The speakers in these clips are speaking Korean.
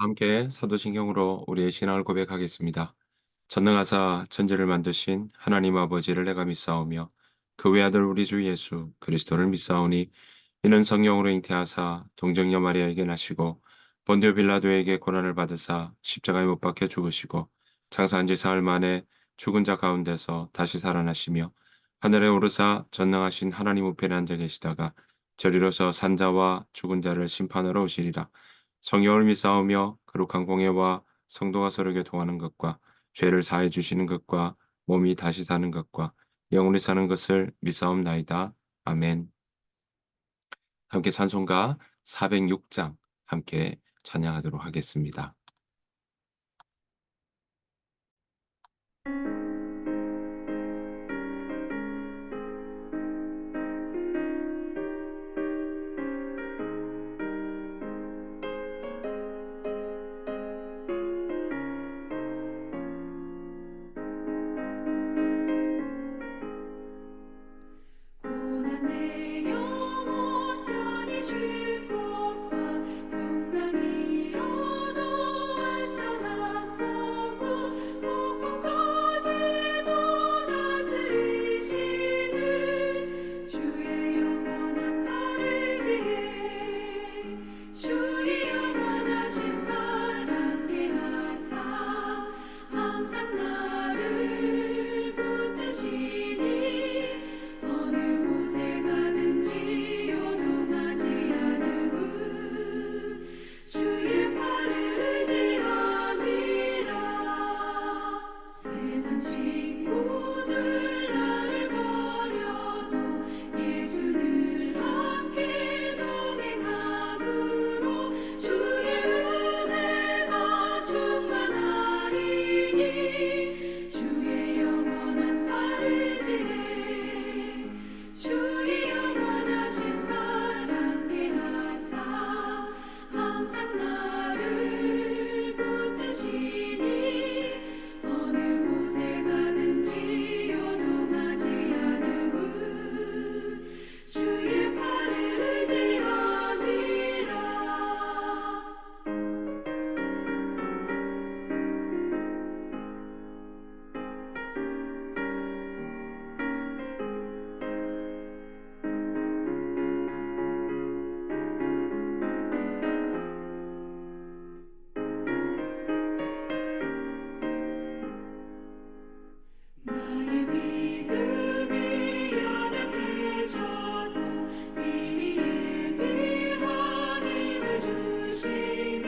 함께 사도신경으로 우리의 신앙을 고백하겠습니다. 전능하사 천지를 만드신 하나님 아버지를 내가 믿사오며 그 외아들 우리 주 예수 그리스도를 믿사오니 이는 성령으로 잉태하사 동정녀 마리아에게 나시고 본디오 빌라도에게 고난을 받으사 십자가에 못 박혀 죽으시고 장사한 지 사흘 만에 죽은 자 가운데서 다시 살아나시며 하늘에 오르사 전능하신 하나님 우편에 앉아 계시다가 저리로서 산자와 죽은 자를 심판하러 오시리라. 성령을 믿사오며 거룩한 공예와 성도가 서로 교통하는 것과 죄를 사해 주시는 것과 몸이 다시 사는 것과 영원히 사는 것을 믿사옵나이다. 아멘. 함께 찬송가 406장 함께 찬양하도록 하겠습니다. 고난 내 영혼 편히 쉴 곳과 풍랑이 이뤄도 안전한 포구 폭풍까지도 다스리시는 주의 영원한 팔을 지혜 주의 영원하신 발 함께 하사 항상 나를 붙드시니 어느 곳에 가든지 요동하지 않음은 주의 팔을 의지함이라. 세상 친구들 나를 버려도 예수 늘 함께 동행함으로 주의 은혜가 충만하리니 주의 영원한 팔을 지혜 주의 영원하신 발 함께 하사 항상 나를 붙드시니 어느 곳에 가든지 요동하지 않음은 주의 팔을 의지함이라. 나의 믿음이 연약해져도 미리 예비한 힘을 주시며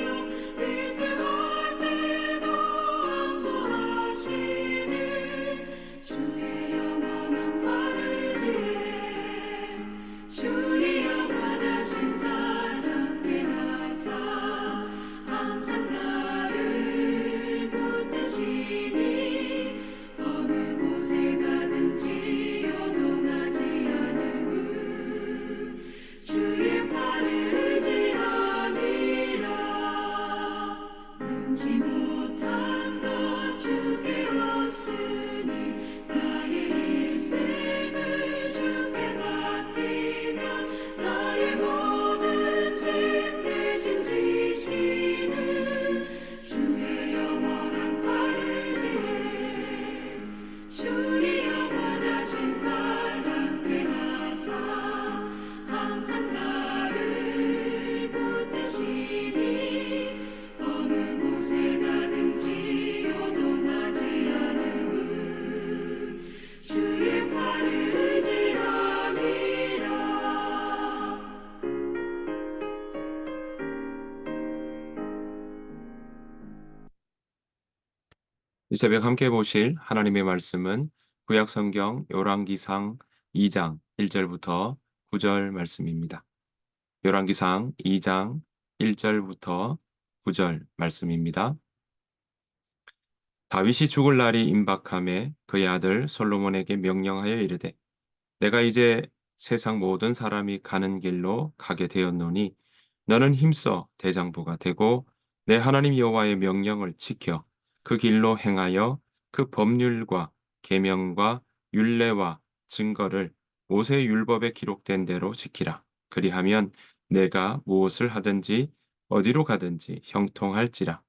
위태할 때도 안보하시는 주의 영원한 팔을 지혜 주의 영원하신 발 함께 하사 항상 나를 붙드시니 어느 곳에 가든지 요동하지 않음은 주의 팔을 의지함이라. 능지 못한 것 주께 없으니 나의 일생을 주께 맡기면 나의 모든 짐 대신 지시는 주의 영원한 팔을 지혜 주의 영원하신 발 함께 하사 항상 나를 붙드시니 어느 곳에 가든지 요동하지 않음은 주의 팔을 의지함이라. 이 새벽 함께 보실 하나님의 말씀은 구약 성경 열왕기상 2장 1절부터 9절 말씀입니다. 열왕기상 2장 1절부터 9절 말씀입니다. 다윗이 죽을 날이 임박함에 그의 아들 솔로몬에게 명령하여 이르되 내가 이제 세상 모든 사람이 가는 길로 가게 되었노니 너는 힘써 대장부가 되고 내 하나님 여호와의 명령을 지켜 그 길로 행하여 그 법률과 계명과 율례와 증거를 모세 율법에 기록된 대로 지키라. 그리하면 내가 무엇을 하든지 어디로 가든지 형통할지라.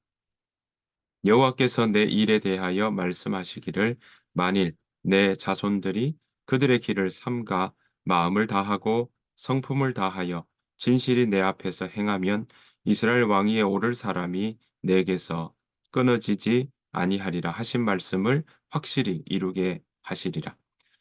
여호와께서 내 일에 대하여 말씀하시기를 만일 내 자손들이 그들의 길을 삼가 마음을 다하고 성품을 다하여 진실이 내 앞에서 행하면 이스라엘 왕위에 오를 사람이 내게서 끊어지지 아니하리라 하신 말씀을 확실히 이루게 하시리라.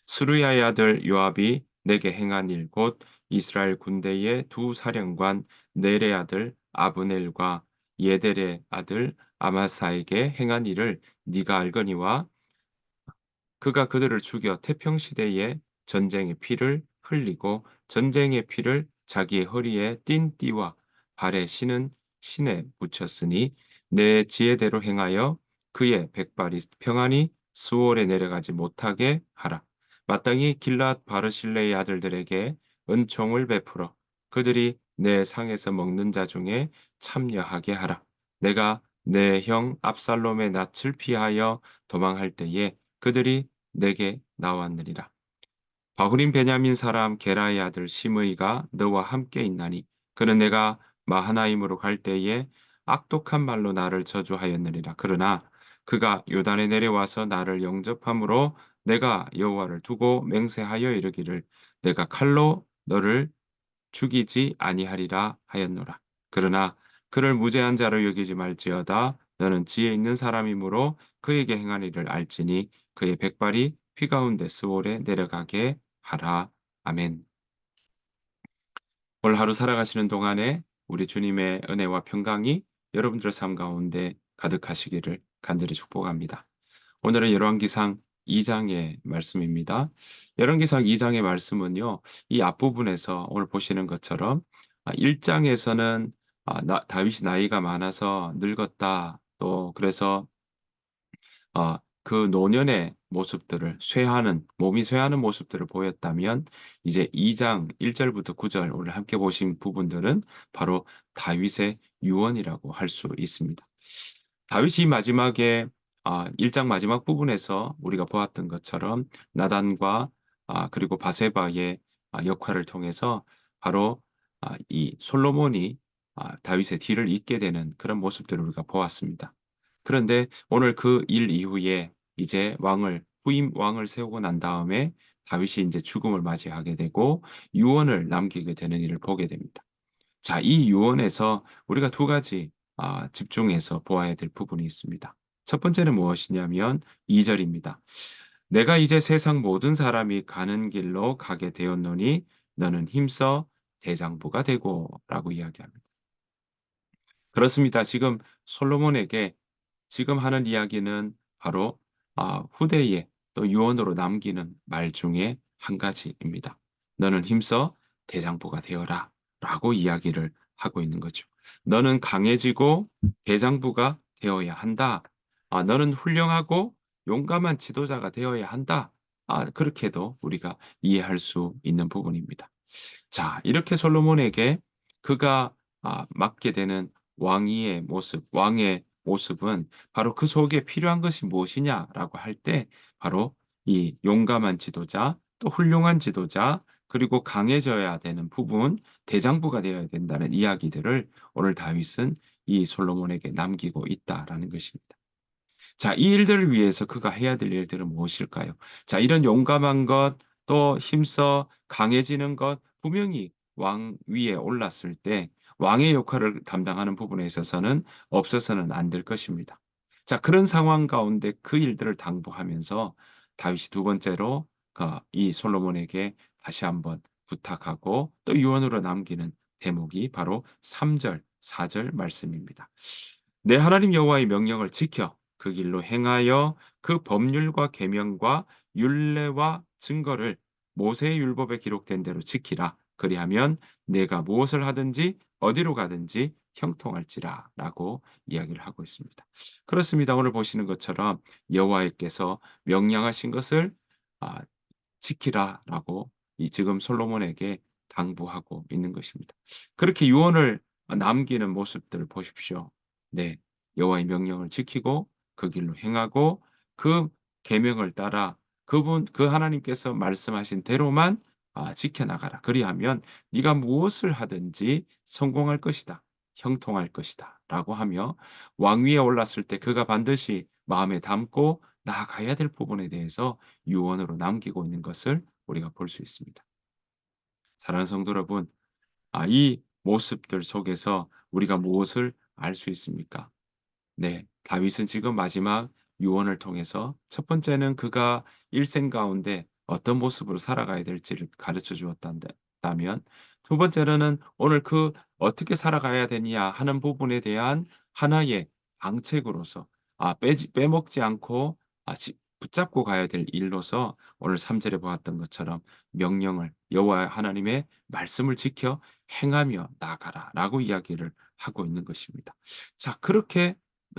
수르야의 아들 요압이 내게 행한 일 곧 이스라엘 군대의 두 사령관 넬의 아들 아브넬과 예델의 아들 아마사에게 행한 일을 네가 알거니와 그가 그들을 죽여 태평 시대에 전쟁의 피를 흘리고 전쟁의 피를 자기의 허리에 띤 띠와 발에 신은 신에 묻혔으니 내 지혜대로 행하여 그의 백발이 평안히 수월에 내려가지 못하게 하라. 마땅히 길랏 바르실레의 아들들에게 은총을 베풀어 그들이 내 상에서 먹는 자 중에 참여하게 하라. 내가 내 형 압살롬의 낯을 피하여 도망할 때에 그들이 내게 나왔느니라. 바후림 베냐민 사람 게라의 아들 시므이가 너와 함께 있나니 그는 내가 마하나임으로 갈 때에 악독한 말로 나를 저주하였느니라. 그러나 그가 요단에 내려와서 나를 영접함으로 내가 여호와를 두고 맹세하여 이르기를 내가 칼로 너를 죽이지 아니하리라 하였노라. 그러나 그를 무죄한 자로 여기지 말지어다. 너는 지혜 있는 사람이므로 그에게 행한 일을 알지니 그의 백발이 피 가운데 스올에 내려가게 하라. 아멘. 오늘 하루 살아가시는 동안에 우리 주님의 은혜와 평강이 여러분들의 삶 가운데 가득하시기를 간절히 축복합니다. 오늘은 열왕기상 2장의 말씀입니다. 열왕기상 2장의 말씀은요. 이 앞부분에서 오늘 보시는 것처럼 1장에서는 다윗이 나이가 많아서 늙었다. 또 그래서 그 노년의 모습들을 몸이 쇠하는 모습들을 보였다면 이제 2장 1절부터 9절 오늘 함께 보신 부분들은 바로 다윗의 유언이라고 할 수 있습니다. 다윗이 마지막에 1장 마지막 부분에서 우리가 보았던 것처럼 나단과 그리고 바세바의 역할을 통해서 바로 이 솔로몬이 다윗의 뒤를 잇게 되는 그런 모습들을 우리가 보았습니다. 그런데 오늘 그 일 이후에 이제 후임 왕을 세우고 난 다음에 다윗이 이제 죽음을 맞이하게 되고 유언을 남기게 되는 일을 보게 됩니다. 자, 이 유언에서 우리가 두 가지 집중해서 보아야 될 부분이 있습니다. 첫 번째는 무엇이냐면 2절입니다. 내가 이제 세상 모든 사람이 가는 길로 가게 되었노니 너는 힘써 대장부가 되고 라고 이야기합니다. 그렇습니다. 지금 솔로몬에게 지금 하는 이야기는 바로 후대에 또 유언으로 남기는 말 중에 한 가지입니다. 너는 힘써 대장부가 되어라 라고 이야기를 하고 있는 거죠. 너는 강해지고 대장부가 되어야 한다. 너는 훌륭하고 용감한 지도자가 되어야 한다. 그렇게도 우리가 이해할 수 있는 부분입니다. 자, 이렇게 솔로몬에게 그가 맡게 되는 왕의 모습은 바로 그 속에 필요한 것이 무엇이냐라고 할 때 바로 이 용감한 지도자, 또 훌륭한 지도자, 그리고 강해져야 되는 부분, 대장부가 되어야 된다는 이야기들을 오늘 다윗은 이 솔로몬에게 남기고 있다라는 것입니다. 자, 이 일들을 위해서 그가 해야 될 일들은 무엇일까요? 자, 이런 용감한 것, 또 힘써 강해지는 것, 분명히 왕 위에 올랐을 때 왕의 역할을 담당하는 부분에 있어서는 없어서는 안 될 것입니다. 자, 그런 상황 가운데 그 일들을 당부하면서 다윗이 두 번째로 이 솔로몬에게 다시 한번 부탁하고 또 유언으로 남기는 대목이 바로 3절, 4절 말씀입니다. 내 하나님 여호와의 명령을 지켜 그 길로 행하여 그 법률과 계명과 율례와 증거를 모세의 율법에 기록된 대로 지키라. 그리하면 내가 무엇을 하든지 어디로 가든지 형통할지라라고 이야기를 하고 있습니다. 그렇습니다. 오늘 보시는 것처럼 여호와께서 명령하신 것을 아, 지키라라고 이 지금 솔로몬에게 당부하고 있는 것입니다. 그렇게 유언을 남기는 모습들을 보십시오. 네, 여호와의 명령을 지키고 그 길로 행하고 그 계명을 따라 그 하나님께서 말씀하신 대로만 지켜나가라. 그리하면 네가 무엇을 하든지 성공할 것이다. 형통할 것이다라고 하며 왕위에 올랐을 때 그가 반드시 마음에 담고 나아가야 될 부분에 대해서 유언으로 남기고 있는 것을 우리가 볼 수 있습니다. 사랑하는 성도 여러분, 이 모습들 속에서 우리가 무엇을 알 수 있습니까? 네. 다윗은 지금 마지막 유언을 통해서 첫 번째는 그가 일생 가운데 어떤 모습으로 살아가야 될지를 가르쳐 주었다면, 두 번째로는 오늘 그 어떻게 살아가야 되느냐 하는 부분에 대한 하나의 방책으로서 빼지 빼먹지 않고 붙잡고 가야 될 일로서 오늘 3 절에 보았던 것처럼 명령을 여호와 하나님의 말씀을 지켜 행하며 나아가라라고 이야기를 하고 있는 것입니다. 자, 그렇게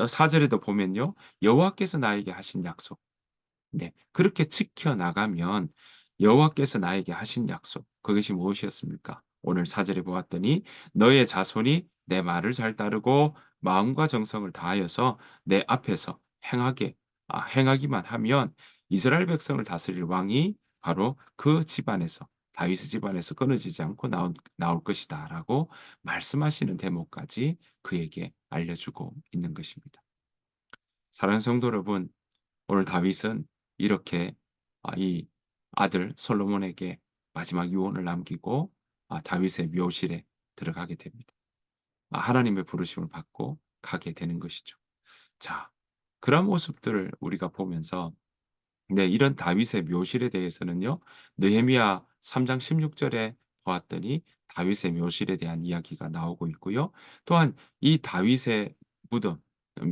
4 절에도 보면요. 여호와께서 나에게 하신 약속. 네. 그렇게 지켜 나가면 여호와께서 나에게 하신 약속, 그것이 무엇이었습니까? 오늘 4 절에 보았더니 "너의 자손이 내 말을 잘 따르고 마음과 정성을 다하여서 내 앞에서 행하기만 하면 이스라엘 백성을 다스릴 왕이 바로 그 집안에서, 다윗의 집안에서 끊어지지 않고 나올 것이다."라고 말씀하시는 대목까지 그에게 알려주고 있는 것입니다. 사랑하는 성도 여러분, 오늘 다윗은 이렇게 이 아들 솔로몬에게 마지막 유언을 남기고 다윗의 묘실에 들어가게 됩니다. 하나님의 부르심을 받고 가게 되는 것이죠. 자, 그런 모습들을 우리가 보면서 네, 이런 다윗의 묘실에 대해서는요. 느헤미야 3장 16 절에 보았더니 다윗의 묘실에 대한 이야기가 나오고 있고요. 또한 이 다윗의 무덤,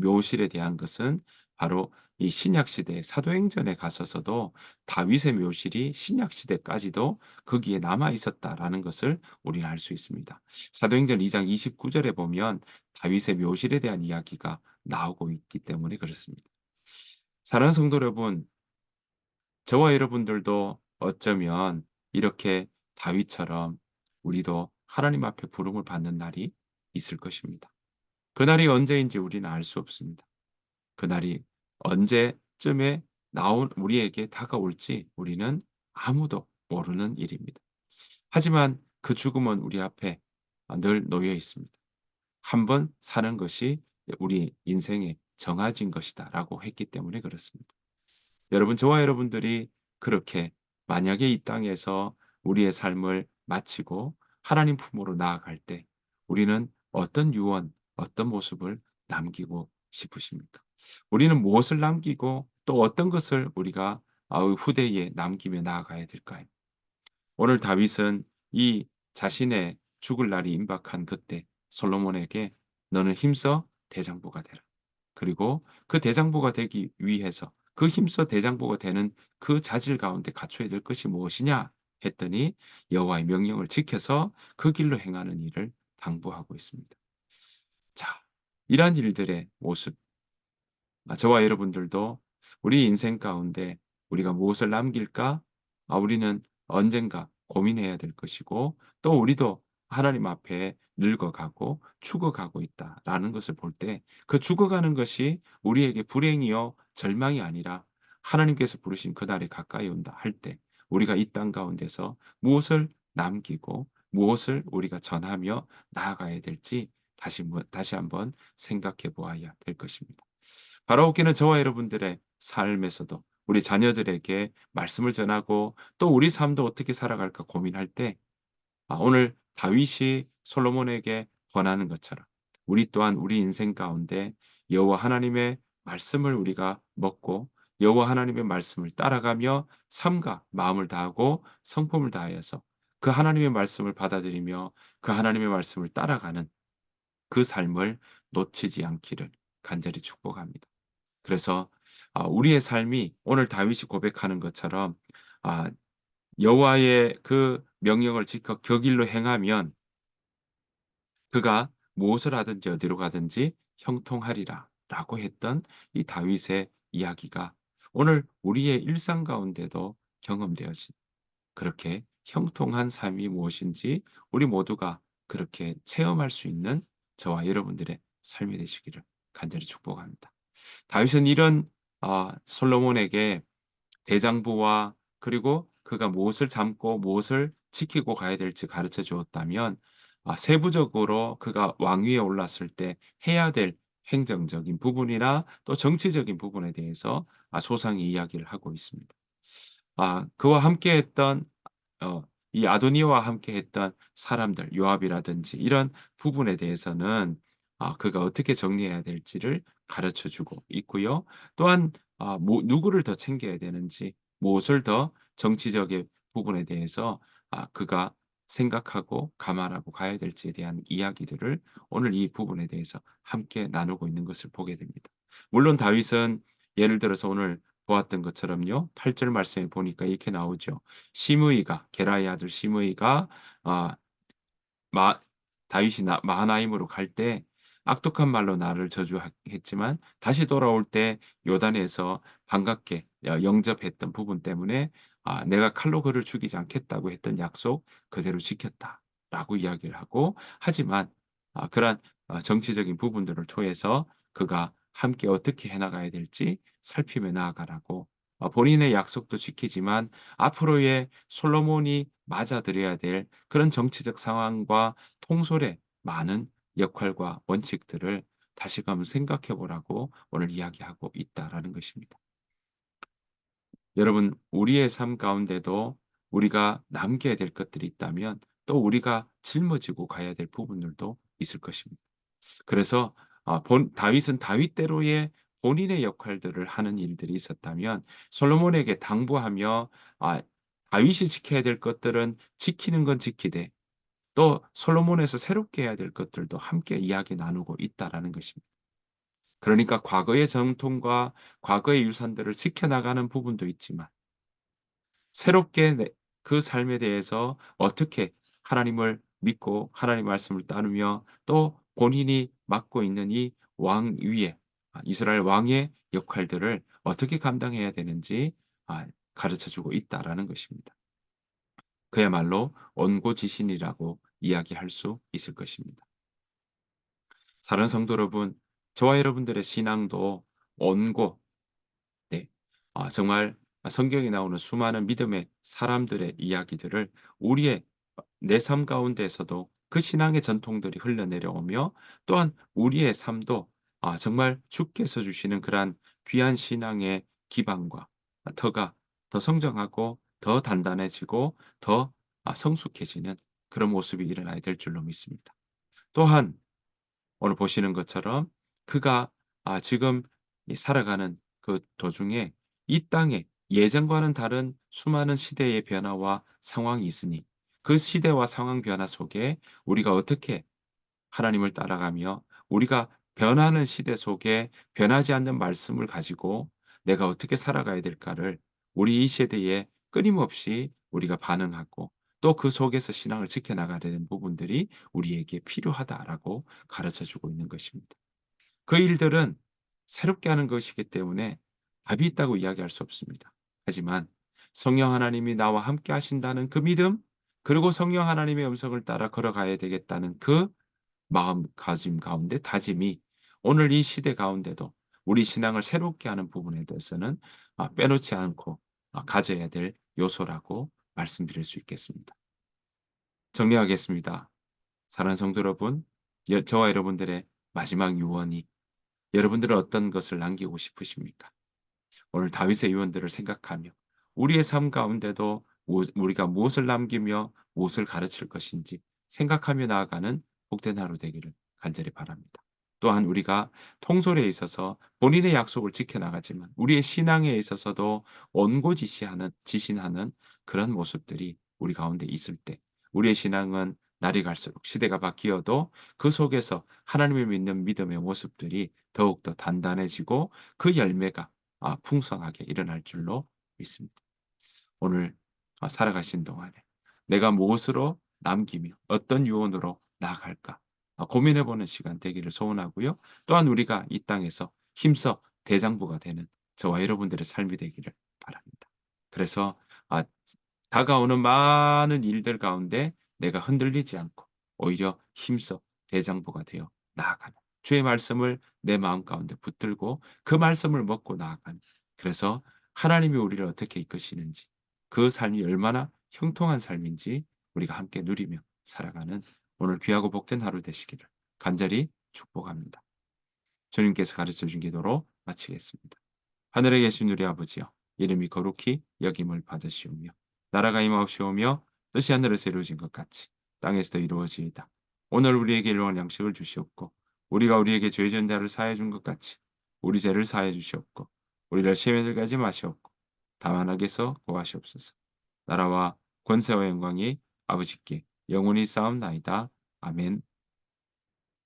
묘실에 대한 것은 바로 이 신약 시대 사도행전에 가서서도 다윗의 묘실이 신약 시대까지도 거기에 남아 있었다라는 것을 우리는 알 수 있습니다. 사도행전 2장 29 절에 보면 다윗의 묘실에 대한 이야기가 나오고 있기 때문에 그렇습니다. 사랑하는 성도 여러분, 저와 여러분들도 어쩌면 이렇게 다윗처럼 우리도 하나님 앞에 부름을 받는 날이 있을 것입니다. 그날이 언제인지 우리는 알 수 없습니다. 그날이 언제쯤에 우리에게 다가올지 우리는 아무도 모르는 일입니다. 하지만 그 죽음은 우리 앞에 늘 놓여 있습니다. 한 번 사는 것이 우리 인생의 정해진 것이다라고 했기 때문에 그렇습니다. 여러분, 저와 여러분들이 그렇게 만약에 이 땅에서 우리의 삶을 마치고 하나님 품으로 나아갈 때 우리는 어떤 유언, 어떤 모습을 남기고 싶으십니까? 우리는 무엇을 남기고 또 어떤 것을 우리가 후대에 남기며 나아가야 될까요? 오늘 다윗은 이 자신의 죽을 날이 임박한 그때 솔로몬에게 "너는 힘써 대장부가 되라." 그리고 그 대장부가 되기 위해서 그 힘써 대장부가 되는 그 자질 가운데 갖춰야 될 것이 무엇이냐 했더니 여호와의 명령을 지켜서 그 길로 행하는 일을 당부하고 있습니다. 자, 이러한 일들의 모습, 저와 여러분들도 우리 인생 가운데 우리가 무엇을 남길까? 우리는 언젠가 고민해야 될 것이고 또 우리도 하나님 앞에 늙어가고 죽어가고 있다라는 것을 볼 때 그 죽어가는 것이 우리에게 불행이요 절망이 아니라 하나님께서 부르신 그날이 가까이 온다 할 때 우리가 이 땅 가운데서 무엇을 남기고 무엇을 우리가 전하며 나아가야 될지 다시 한번 생각해 보아야 될 것입니다. 바라옵기는 저와 여러분들의 삶에서도 우리 자녀들에게 말씀을 전하고 또 우리 삶도 어떻게 살아갈까 고민할 때 오늘 다윗이 솔로몬에게 권하는 것처럼 우리 또한 우리 인생 가운데 여호와 하나님의 말씀을 우리가 먹고 여호와 하나님의 말씀을 따라가며 삶과 마음을 다하고 성품을 다하여서 그 하나님의 말씀을 받아들이며 그 하나님의 말씀을 따라가는 그 삶을 놓치지 않기를 간절히 축복합니다. 그래서 우리의 삶이 오늘 다윗이 고백하는 것처럼 아 여호와의 그 명령을 지켜 그 길로 행하면 그가 무엇을 하든지 어디로 가든지 형통하리라라고 했던 이 다윗의 이야기가 오늘 우리의 일상 가운데도 경험되어진 그렇게 형통한 삶이 무엇인지 우리 모두가 그렇게 체험할 수 있는 저와 여러분들의 삶이 되시기를 간절히 축복합니다. 다윗은 이런 솔로몬에게 대장부와 그리고 그가 무엇을 잠고 무엇을 지키고 가야 될지 가르쳐 주었다면 세부적으로 그가 왕위에 올랐을 때 해야 될 행정적인 부분이나 또 정치적인 부분에 대해서 소상히 이야기를 하고 있습니다. 그와 함께했던 어 이 아도니아와 함께했던 사람들 요압이라든지 이런 부분에 대해서는 그가 어떻게 정리해야 될지를 가르쳐 주고 있고요. 또한 누구를 더 챙겨야 되는지 무엇을 더 정치적인 부분에 대해서 그가 생각하고 감안하고 가야 될지에 대한 이야기들을 오늘 이 부분에 대해서 함께 나누고 있는 것을 보게 됩니다. 물론 다윗은 예를 들어서 오늘 보았던 것처럼요. 8절 말씀에 보니까 이렇게 나오죠. 시므이가 게라의 아들 시므이가 아 마 다윗이 마하나임으로 갈 때 악독한 말로 나를 저주했지만 다시 돌아올 때 요단에서 반갑게 영접했던 부분 때문에 "내가 칼로 그를 죽이지 않겠다."고 했던 약속 그대로 지켰다라고 이야기를 하고 하지만 그러한 정치적인 부분들을 통해서 그가 함께 어떻게 해 나가야 될지 살피며 나아가라고 본인의 약속도 지키지만 앞으로의 솔로몬이 맞아들여야 될 그런 정치적 상황과 통솔의 많은 역할과 원칙들을 다시금 생각해 보라고 오늘 이야기하고 있다라는 것입니다. 여러분 우리의 삶 가운데도 우리가 남겨야 될 것들이 있다면 또 우리가 짊어지고 가야 될 부분들도 있을 것입니다. 그래서 본 다윗은 다윗대로의 본인의 역할들을 하는 일들이 있었다면 솔로몬에게 당부하며 다윗이 지켜야 될 것들은 지키는 건 지키되 또 솔로몬에서 새롭게 해야 될 것들도 함께 이야기 나누고 있다라는 것입니다. 그러니까 과거의 정통과 과거의 유산들을 지켜나가는 부분도 있지만 새롭게 그 삶에 대해서 어떻게 하나님을 믿고 하나님 말씀을 따르며 또 본인이 맡고 있는 이 왕 위에 이스라엘 왕의 역할들을 어떻게 감당해야 되는지 가르쳐 주고 있다라는 것입니다. 그야말로 원고지신이라고 이야기할 수 있을 것입니다. 사랑하는 성도 여러분, 저와 여러분들의 신앙도 원고 네. 정말 성경에 나오는 수많은 믿음의 사람들의 이야기들을 우리의 내 삶 가운데에서도 그 신앙의 전통들이 흘러내려오며 또한 우리의 삶도 정말 주께서 주시는 그러한 귀한 신앙의 기반과 터가 더 성장하고 더 단단해지고 더 성숙해지는 그런 모습이 일어나야 될 줄로 믿습니다. 또한 오늘 보시는 것처럼 그가 지금 이 살아가는 그 도중에 이 땅에 예전과는 다른 수많은 시대의 변화와 상황이 있으니 그 시대와 상황 변화 속에 우리가 어떻게 하나님을 따라가며 우리가 변하는 시대 속에 변하지 않는 말씀을 가지고 내가 어떻게 살아가야 될까를 우리 이 세대에 끊임없이 우리가 반응하고 또 그 속에서 신앙을 지켜나가야 되는 부분들이 우리에게 필요하다라고 가르쳐 주고 있는 것입니다. 그 일들은 새롭게 하는 것이기 때문에 답이 있다고 이야기할 수 없습니다. 하지만 성령 하나님이 나와 함께 하신다는 그 믿음 그리고 성령 하나님의 음성을 따라 걸어가야 되겠다는 그 마음가짐 가운데 다짐이 오늘 이 시대 가운데도 우리 신앙을 새롭게 하는 부분에 대해서는 빼놓지 않고 가져야 될 요소라고 말씀드릴 수 있겠습니다. 정리하겠습니다. 사랑하는 성도 여러분, 저와 여러분들의 마지막 유언이 여러분들은 어떤 것을 남기고 싶으십니까? 오늘 다윗의 유언들을 생각하며 우리의 삶 가운데도 우리가 무엇을 남기며 무엇을 가르칠 것인지 생각하며 나아가는 복된 하루 되기를 간절히 바랍니다. 또한 우리가 통솔에 있어서 본인의 약속을 지켜나가지만 우리의 신앙에 있어서도 지신하는 그런 모습들이 우리 가운데 있을 때 우리의 신앙은 날이 갈수록 시대가 바뀌어도 그 속에서 하나님을 믿는 믿음의 모습들이 더욱더 단단해지고 그 열매가 풍성하게 일어날 줄로 믿습니다. 오늘 살아가신 동안에 내가 무엇으로 남기며 어떤 유언으로 나아갈까 고민해 보는 시간 되기를 소원하고요. 또한 우리가 이 땅에서 힘써 대장부가 되는 저와 여러분들의 삶이 되기를 바랍니다. 그래서 아 다가오는 많은 일들 가운데 내가 흔들리지 않고 오히려 힘써 대장부가 되어 나아가는 주의 말씀을 내 마음 가운데 붙들고 그 말씀을 먹고 나아가는 그래서 하나님이 우리를 어떻게 이끄시는지 그 삶이 얼마나 형통한 삶인지 우리가 함께 누리며 살아가는 오늘 귀하고 복된 하루 되시기를 간절히 축복합니다. 주님께서 가르쳐 준 기도로 마치겠습니다. 하늘에 계신 우리 아버지여, 이름이 거룩히 여김을 받으시오며 나라가 임하옵시오며 뜻이 하늘에서 이루어진 것 같이 땅에서도 이루어지이다. 오늘 우리에게 일용할 양식을 주시옵고 우리가 우리에게 죄 지은 자를 사하여 준 것 같이 우리 죄를 사하여 주시옵고 우리를 시험에 들게 하지 마시옵고 다만 악에서 구하시옵소서. 나라와 권세와 영광이 아버지께 영원히 쌓옵나이다. 아멘.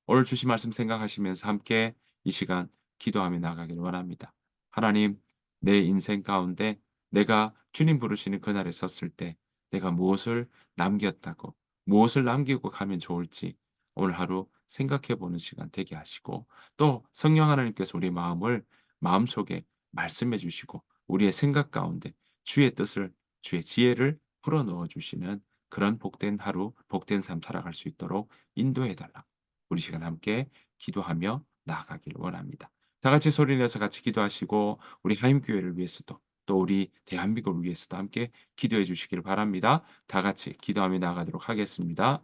오늘 주신 말씀 생각하시면서 함께 이 시간 기도하며 나가기를 원합니다. 하나님, 내 인생 가운데 내가 주님 부르시는 그날에 섰을 때 내가 무엇을 남겼다고, 무엇을 남기고 가면 좋을지 오늘 하루 생각해 보는 시간 되게 하시고 또 성령 하나님께서 우리 마음을 마음속에 말씀해 주시고 우리의 생각 가운데 주의 뜻을, 주의 지혜를 불어넣어 주시는 그런 복된 하루, 복된 삶 살아갈 수 있도록 인도해 달라. 우리 시간 함께 기도하며 나아가기를 원합니다. 다 같이 소리내서 같이 기도하시고 우리 하임교회를 위해서도 또 우리 대한민국을 위해서도 함께 기도해 주시기를 바랍니다. 다 같이 기도하며 나아가도록 하겠습니다.